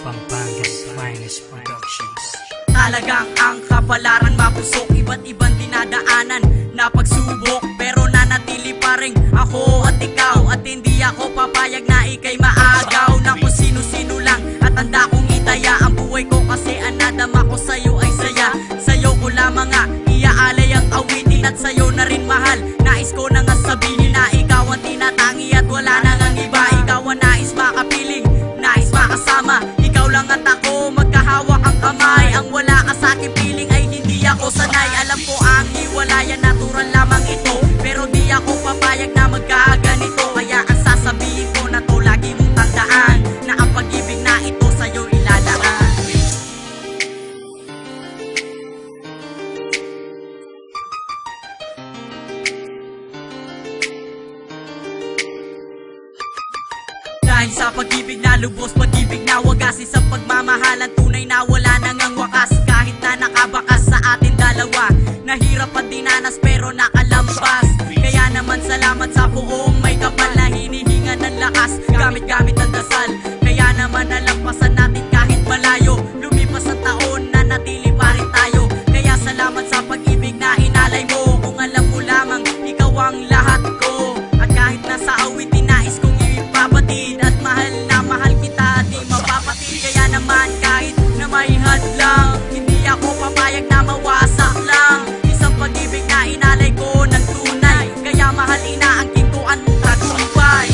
Pampanga's Finest Productions. Talagang ang kapalaran mapusok, iba't ibang dinadaanan na pagsubok, pero nanatili pa rin ako at ikaw, at hindi ako papayag na ikay maagaw na kung sino-sino lang at handa kong itaya ang buhay ko, kasi ang nadama ko sa'yo ay saya. Sa'yo ko lamang nga iaalay ang awitin, at sa'yo na rin mahal. Nais ko na nga sabihin na ikaw ang tinatangi at wala na ngang iba. Ikaw ang nais makapiling, nais makasama, ikaw lang at ako magkahawak ang kamay. Ang wala ka sa'king piling ay hindi ako sanay. Alam ko ang hiwalayan natural lamang ito, pero di ako papayag na magkaganito. Kaya ang sasabihin ko na to lagi mong tandaan, na ang pag-ibig na ito sa'yo ilalaan. Dahil sa pag-ibig na lubos, pag-ibig na wagas, isang pagmamahalan tunay na wala nang ang wakas. Kahit na nakabakas sa atin dalawa, nahirap at dinanas pero nakalampas. Kaya naman salamat sa buong may kapal na hinihinga ng lakas, gamit-gamit ang dasal. Kaya naman nalampasan natin kahit malayo, lumipas ang taon na natili pa rin tayo. Kaya salamat sa pag-ibig na inalay mo, kung alam mo lamang ikaw ang lahat ko. At kahit nasa awitin nais kong ipabatid, at mahal na mahal kita di mapapatid. Kaya naman kahit na may hadlang, hindi ako papayag na mawasak lang. Isang pag-ibig na inalay ko ng tunay, kaya mahal inaangkin ko ang tagumpay.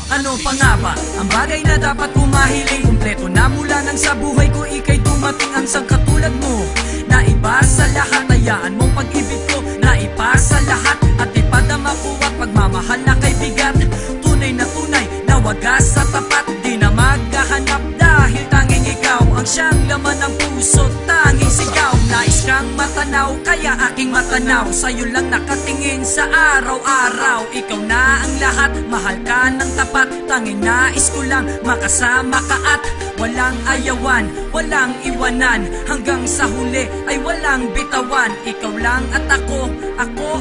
Ano pa nga ba ang bagay na dapat kumahiling? Kumpleto na mula nang sa buhay ko ikay dumating ang sangkatulad mo. Naiba sa lahat, hayaan mong pag-ibig ko naiba sa lahat, at ipadama ko at pagmamahal na kay bigat. Tunay na wagas sa tapat, di na maghahanap dahil tanging ikaw ang siyang laman ng puso, tanging sigaw. Nais kang matanaw, kaya aking matanaw, sa'yo lang nakatingin sa araw-araw. Ikaw na ang lahat, mahal ka ng tapat, tanging nais ko lang makasama ka at walang ayawan, walang iwanan, hanggang sa huli ay walang bitawan. Ikaw lang at ako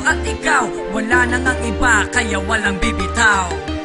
at ikaw, wala nang ang iba, kaya walang bibitaw.